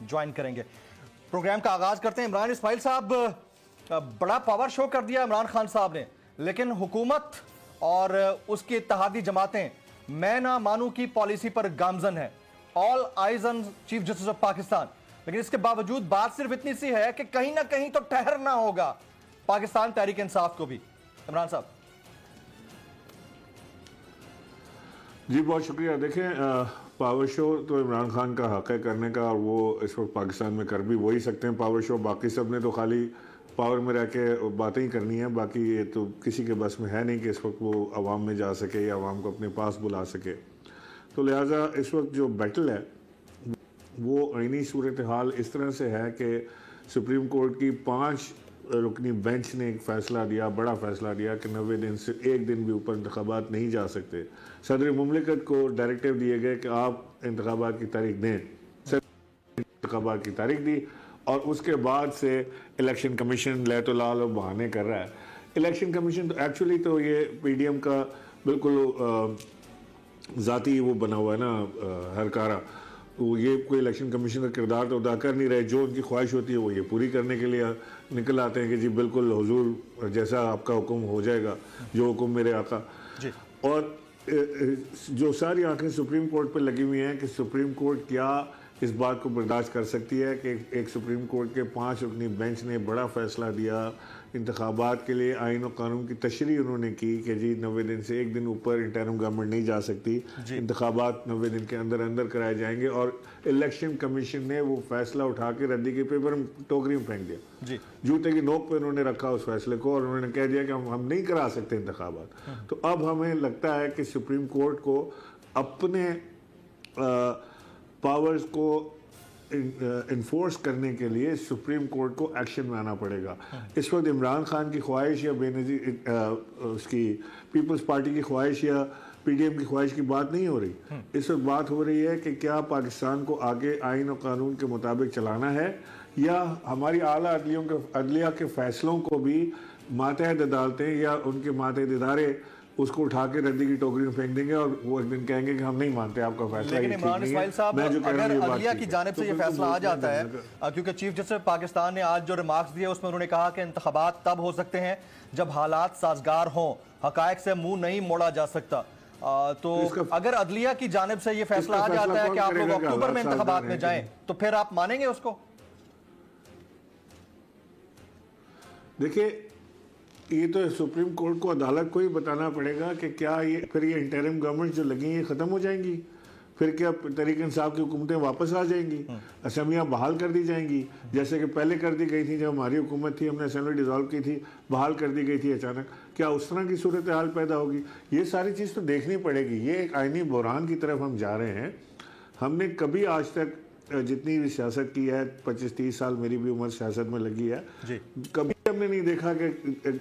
Join کریں گے. Programme کا آغاز کرتے ہیں. عمران اسماعیل صاحب, بڑا پاور شو کر دیا عمران خان صاحب نے, لیکن حکومت اور اس کی اتحادی جماعتیں میں نہ مانوں کی پالیسی پر گامزن ہے. All eyes on chief justice of Pakistan. لیکن اس کے باوجود بات صرف اتنی سی ہے کہ کہیں نہ کہیں تو ٹھہرنا ہوگا پاکستان تحریک انصاف کو بھی. عمران صاحب. جی بہت شکریہ. دیکھیں, پاور شو تو عمران خان کا حق ہے کرنے کا, اور وہ اس وقت پاکستان میں کر بھی وہی سکتے ہیں پاور شو. باقی سب نے تو خالی پاور میں رہ کے باتیں ہی کرنی ہیں, باقی یہ تو کسی کے بس میں ہے نہیں کہ اس وقت وہ عوام میں جا سکے یا عوام کو اپنے پاس بلا سکے. تو لہٰذا اس وقت جو بیٹل ہے وہ آئینی صورتحال اس طرح سے ہے کہ سپریم کورٹ کی 5 رکنی بینچ نے ایک فیصلہ دیا, بڑا فیصلہ دیا کہ 90 دن سے 1 دن بھی اوپر انتخابات نہیں جا سکتے. صدر مملکت کو ڈائریکٹیو دیے گئے کہ آپ انتخابات کی تاریخ دیں. انتخابات کی تاریخ دی, اور اس کے بعد سے الیکشن کمیشن لیت و لال اور بہانے کر رہا ہے. الیکشن کمیشن تو ایکچولی تو یہ پی ڈی ایم کا بالکل ذاتی وہ بنا ہوا ہے نا, ہر کارا. یہ کوئی الیکشن کمیشن کا کردار تو ادا کر نہیں رہے. جو ان کی خواہش ہوتی ہے وہ یہ پوری کرنے کے لیے نکل آتے ہیں کہ جی بالکل حضور جیسا آپ کا حکم ہو جائے گا, جو حکم میرے آقا. اور جو ساری آنکھیں سپریم کورٹ پہ لگی ہوئی ہیں کہ سپریم کورٹ کیا اس بات کو برداشت کر سکتی ہے کہ ایک سپریم کورٹ کے 5 رکنی بینچ نے بڑا فیصلہ دیا انتخابات کے لیے. آئین و قانون کی تشریح انہوں نے کی کہ جی 90 دن سے 1 دن اوپر انٹرم گورنمنٹ نہیں جا سکتی, انتخابات 90 دن کے اندر اندر کرائے جائیں گے. اور الیکشن کمیشن نے وہ فیصلہ اٹھا کے ردی کے پیپر ٹوکری میں پھینک دیا. جوتے کی نوک پہ انہوں نے رکھا اس فیصلے کو, اور انہوں نے کہہ دیا کہ ہم نہیں کرا سکتے انتخابات. تو اب ہمیں لگتا ہے کہ سپریم کورٹ کو اپنے پاورز کو انفورس کرنے کے لیے سپریم کورٹ کو ایکشن میں آنا پڑے گا. اس وقت عمران خان کی خواہش یا بے نظیر اس کی پیپلز پارٹی کی خواہش یا پی ڈی ایم کی خواہش کی بات نہیں ہو رہی. اس وقت بات ہو رہی ہے کہ کیا پاکستان کو آگے آئین و قانون کے مطابق چلانا ہے, یا ہماری اعلیٰ عدلیہ کے فیصلوں کو بھی ماتحت عدالتیں یا ان کے ماتحت ادارے اس کو اٹھا کے ردی کی ٹوکری میں پھینک دیں گے, اور وہ ایک دن کہیں گے کہ ہم نہیں مانتے آپ کا فیصلہ. لیکن عمران اسماعیل صاحب, اگر عدلیہ کی جانب سے یہ فیصلہ آ جاتا ہے, کیونکہ چیف جسٹس پاکستان نے آج جو ریمارکس دیے اس میں انہوں نے کہا کہ انتخابات تب ہو سکتے ہیں جب حالات سازگار ہوں, حقائق سے منہ نہیں موڑا جا سکتا. تو اگر عدلیہ کی جانب سے یہ فیصلہ آ جاتا ہے کہ آپ لوگ اکتوبر میں انتخابات میں جائیں, تو پھر آپ مانیں گے اس کو؟ دیکھیے, یہ تو سپریم کورٹ کو عدالت کو ہی بتانا پڑے گا کہ کیا یہ پھر یہ انٹرم گورنمنٹ جو لگی ہیں ختم ہو جائیں گی, پھر کیا تحریک انصاف کی حکومتیں واپس آ جائیں گی, اسمبلیاں بحال کر دی جائیں گی جیسے کہ پہلے کر دی گئی تھی جب ہماری حکومت تھی, ہم نے اسمبلی ڈیزالو کی تھی, بحال کر دی گئی تھی اچانک. کیا اس طرح کی صورتحال پیدا ہوگی؟ یہ ساری چیز تو دیکھنی پڑے گی. یہ ایک آئینی بحران کی طرف ہم جا رہے ہیں. ہم نے کبھی آج تک جتنی بھی سیاست کی ہے, 25-30 سال میری بھی عمر سیاست میں لگی ہے, کبھی ہم نے نہیں دیکھا کہ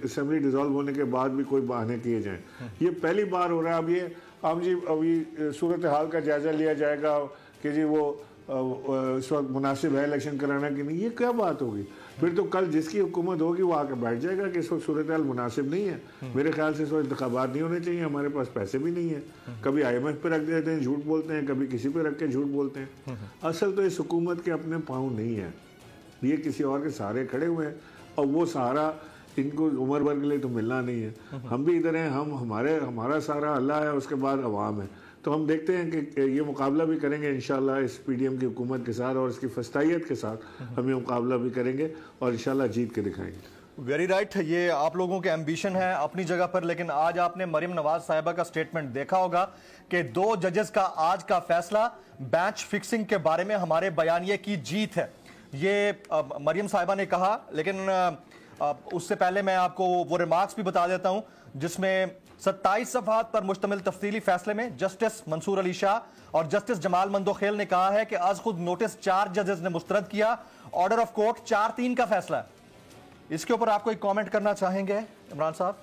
اسمبلی ڈیزالو ہونے کے بعد بھی کوئی بہانے کیے جائیں. یہ پہلی بار ہو رہا ہے. اب یہ ابھی صورتحال کا جائزہ لیا جائے گا کہ جی وہ اس وقت مناسب ہے الیکشن کرانا کہ نہیں. یہ کیا بات ہوگی؟ پھر تو کل جس کی حکومت ہوگی وہ آ کے بیٹھ جائے گا کہ اس وقت صورتحال مناسب نہیں ہے. میرے خیال سے اس وقت انتخابات نہیں ہونے چاہیے, ہمارے پاس پیسے بھی نہیں ہیں. کبھی آئی ایم ایف پہ رکھ دیتے ہیں, جھوٹ بولتے ہیں, کبھی کسی پہ رکھ کے جھوٹ بولتے ہیں. اصل تو اس حکومت کے اپنے پاؤں نہیں ہیں, یہ کسی اور کے سہارے کھڑے ہوئے ہیں, اور وہ سہارا ان کو عمر بھر کے لیے تو ملنا نہیں ہے. ہم بھی ادھر ہیں, ہمارا سہارا اللہ ہے, اس کے بعد عوام ہے. تو ہم دیکھتے ہیں کہ یہ مقابلہ بھی کریں گے انشاءاللہ اس پی ڈی ایم کی حکومت کے ساتھ, اور اس کی فستائیت کے ساتھ ہم یہ مقابلہ بھی کریں گے اور انشاءاللہ جیت کے دکھائیں گے. ویری رائٹ, یہ آپ لوگوں کے ایمبیشن ہے اپنی جگہ پر, لیکن آج آپ نے مریم نواز صاحبہ کا سٹیٹمنٹ دیکھا ہوگا کہ 2 ججز کا آج کا فیصلہ بینچ فکسنگ کے بارے میں ہمارے بیانیے کی جیت ہے. یہ مریم صاحبہ نے کہا, لیکن اس سے پہلے میں آپ کو وہ ریمارکس بھی بتا دیتا ہوں جس میں 27 صفحات پر مشتمل تفصیلی فیصلے میں جسٹس منصور علی شاہ اور جسٹس جمال مندوخیل نے کہا ہے کہ از خود نوٹس 4 ججز نے مسترد کیا, آرڈر آف کورٹ 4-3 کا فیصلہ ہے. اس کے اوپر آپ کوئی کامنٹ کرنا چاہیں گے عمران صاحب؟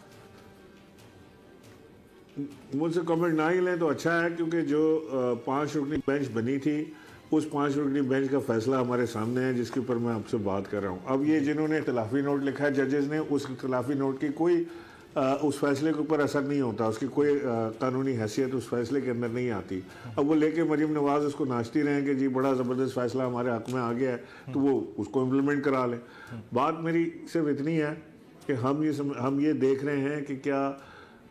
مجھ سے کامنٹ نہ ہی لیں تو اچھا ہے, کیونکہ جو 5 رکنی بینچ بنی تھی اس 5 رکنی بینچ کا فیصلہ ہمارے سامنے ہے جس کے اوپر میں آپ سے بات کر رہا ہوں. اب یہ جنہوں نے اختلافی نوٹ لکھا ہے ججز نے, اس اختلافی نوٹ کی کوئی اس فیصلے کے اوپر اثر نہیں ہوتا, اس کی کوئی قانونی حیثیت اس فیصلے کے اندر نہیں آتی. اب وہ لے کے مریم نواز اس کو ناچتی رہیں کہ جی بڑا زبردست فیصلہ ہمارے حق میں آ گیا ہے, تو وہ اس کو امپلیمنٹ کرا لیں. بات میری صرف اتنی ہے کہ ہم یہ دیکھ رہے ہیں کہ کیا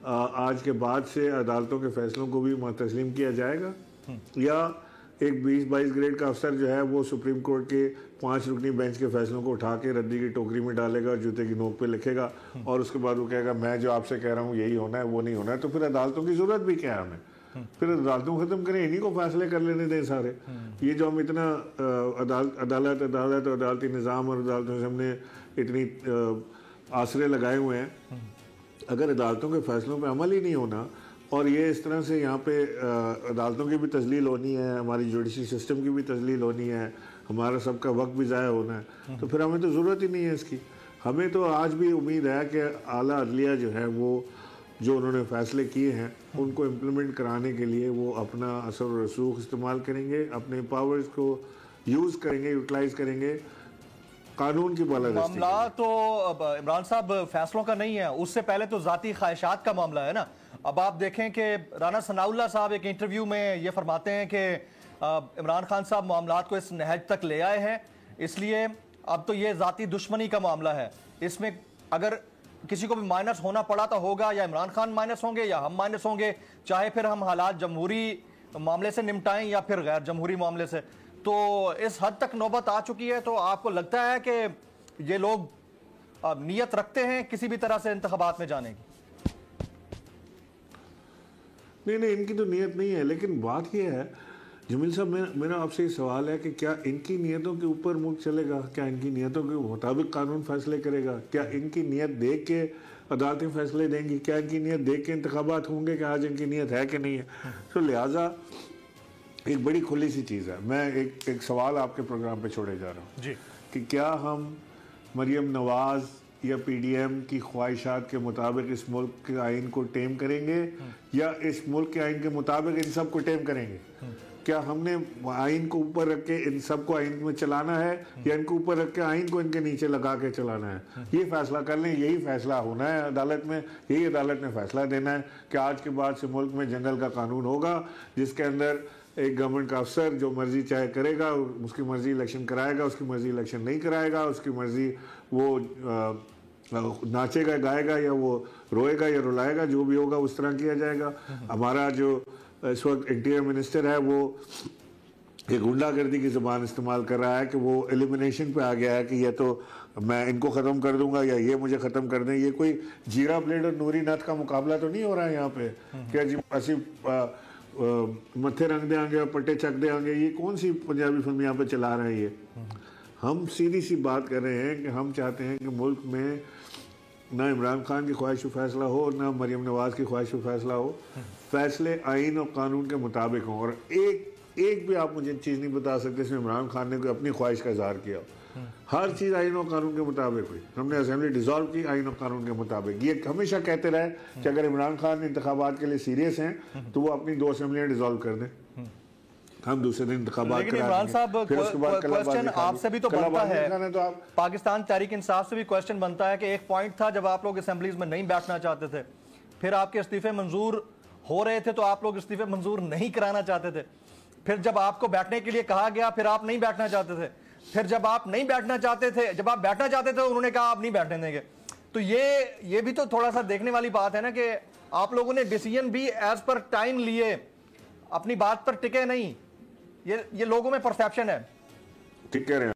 آج کے بعد سے عدالتوں کے فیصلوں کو بھی تسلیم کیا جائے گا, یا ایک 20-22 گریڈ کا افسر جو ہے وہ سپریم کورٹ کے 5 رکنی بینچ کے فیصلوں کو اٹھا کے ردی کی ٹوکری میں ڈالے گا, جوتے کی نوک پہ لکھے گا, اور اس کے بعد وہ کہے گا میں جو آپ سے کہہ رہا ہوں یہی ہونا ہے, وہ نہیں ہونا ہے. تو پھر عدالتوں کی ضرورت بھی کیا ہے ہمیں؟ پھر عدالتوں کو ختم کریں, انہی کو فیصلے کر لینے دیں سارے. یہ جو ہم اتنا عدالت اور عدالتی نظام اور عدالتوں سے ہم نے اتنی آسرے لگائے ہوئے ہیں, اگر عدالتوں کے فیصلوں پہ عمل ہی نہیں ہونا, اور یہ اس طرح سے یہاں پہ عدالتوں کی بھی تذلیل ہونی ہے, ہماری جوڈیشل سسٹم کی بھی تذلیل ہونی ہے, ہمارا سب کا وقت بھی ضائع ہونا ہے, تو پھر ہمیں تو ضرورت ہی نہیں ہے اس کی. ہمیں تو آج بھی امید ہے کہ اعلیٰ عدلیہ جو ہے وہ جو انہوں نے فیصلے کیے ہیں ان کو امپلیمنٹ کرانے کے لیے وہ اپنا اثر و رسوخ استعمال کریں گے, اپنے پاورز کو یوز کریں گے, یوٹیلائز کریں گے, قانون کی بالادستی. معاملہ تو عمران صاحب فیصلوں کا نہیں ہے, اس سے پہلے تو ذاتی خواہشات کا معاملہ ہے نا. اب آپ دیکھیں کہ رانا ثناء اللہ صاحب ایک انٹرویو میں یہ فرماتے ہیں کہ عمران خان صاحب معاملات کو اس نہج تک لے آئے ہیں, اس لیے اب تو یہ ذاتی دشمنی کا معاملہ ہے. اس میں اگر کسی کو بھی مائنس ہونا پڑا تو ہوگا یا عمران خان مائنس ہوں گے یا ہم مائنس ہوں گے, چاہے پھر ہم حالات جمہوری معاملے سے نمٹائیں یا پھر غیر جمہوری معاملے سے. تو اس حد تک نوبت آ چکی ہے, تو آپ کو لگتا ہے کہ یہ لوگ نیت رکھتے ہیں کسی بھی طرح سے انتخابات میں جانے کی؟ نہیں, ان کی تو نیت نہیں ہے, لیکن بات یہ ہے جمیل صاحب, میرا آپ سے یہ سوال ہے کہ کیا ان کی نیتوں کے اوپر ملک چلے گا؟ کیا ان کی نیتوں کے مطابق قانون فیصلے کرے گا؟ کیا ان کی نیت دیکھ کے عدالتیں فیصلے دیں گی؟ کیا ان کی نیت دیکھ کے انتخابات ہوں گے کہ آج ان کی نیت ہے کہ نہیں ہے؟ تو لہٰذا ایک بڑی کھلی سی چیز ہے. میں ایک سوال آپ کے پروگرام پہ چھوڑے جا رہا ہوں جی, کہ کیا ہم مریم نواز یا پی ڈی ایم کی خواہشات کے مطابق اس ملک کے آئین کو ٹیم کریں گے, یا اس ملک کے آئین کے مطابق ان سب کو ٹیم کریں گے؟ کیا ہم نے آئین کو اوپر رکھ کے ان سب کو آئین میں چلانا ہے, یا ان کو اوپر رکھ کے آئین کو ان کے نیچے لگا کے چلانا ہے؟ یہ فیصلہ کر لیں, یہی فیصلہ ہونا ہے عدالت میں, یہی عدالت نے فیصلہ دینا ہے کہ آج کے بعد سے ملک میں جنگل کا قانون ہوگا, جس کے اندر ایک گورنمنٹ کا افسر جو مرضی چاہے کرے گا, اس کی مرضی الیکشن کرائے گا, اس کی مرضی الیکشن نہیں کرائے گا, اس کی مرضی وہ ناچے گا, گائے گا, یا وہ روئے گا یا رلائے گا, جو بھی ہوگا اس طرح کیا جائے گا. ہمارا جو اس وقت انٹیریئر منسٹر ہے وہ ایک غنڈہ گردی کی زبان استعمال کر رہا ہے کہ وہ ایلیمنیشن پہ آ گیا ہے کہ یہ تو میں ان کو ختم کر دوں گا یا یہ مجھے ختم کر دیں. یہ کوئی جیرا بلیڈ اور نوری نتھ کا مقابلہ تو نہیں ہو رہا ہے یہاں پہ کہ جی اسی متھے رنگ دے آنگے اور پٹے چک دے آنگے. یہ کون سی پنجابی فلم یہاں پہ چلا رہے ہیں؟ یہ ہم سیدھی سی بات کر رہے ہیں کہ ہم چاہتے ہیں کہ ملک میں نہ عمران خان کی خواہش پہ فیصلہ ہو, نہ مریم نواز کی خواہش پہ فیصلہ ہو, فیصلے آئین اور قانون کے مطابق ہوں. اور ایک بھی آپ مجھے چیز نہیں بتا سکتے اس میں عمران خان نے کوئی اپنی خواہش کا اظہار کیا. ہر چیز آئین اور قانون کے مطابق ہوئی. ہم نے اسمبلی ڈیزالو کی آئین اور قانون کے مطابق. یہ ہمیشہ کہتے رہے کہ اگر عمران خان انتخابات کے لیے سیریس ہیں تو وہ اپنی 2 اسمبلیاں ڈیزالو کر دیں, ہم دوسرے دن انتخابات لیکن عمران صاحب کوشچن آپ سے بھی تو بنتا ہے, پاکستان تحریک انصاف سے بھی کوشچن بنتا ہے کہ ایک پوائنٹ تھا جب آپ لوگ اسمبلیز میں نہیں بیٹھنا چاہتے تھے, پھر آپ کے استعفے منظور ہو رہے تھے تو آپ لوگ استعفے منظور نہیں کرانا چاہتے تھے, پھر جب آپ کو بیٹھنے کے لیے کہا گیا پھر آپ نہیں بیٹھنا چاہتے تھے, پھر جب آپ نہیں بیٹھنا چاہتے تھے, جب آپ بیٹھنا چاہتے تھے انہوں نے کہا آپ نہیں بیٹھنے دیں گے. تو یہ بھی تو تھوڑا سا دیکھنے والی بات ہے نا کہ آپ لوگوں نے ڈیسیژن بھی ایز پر ٹائم لیے, اپنی بات پر ٹکے نہیں. یہ لوگوں میں پرسیپشن ہے. ٹھیک کہہ رہے ہیں.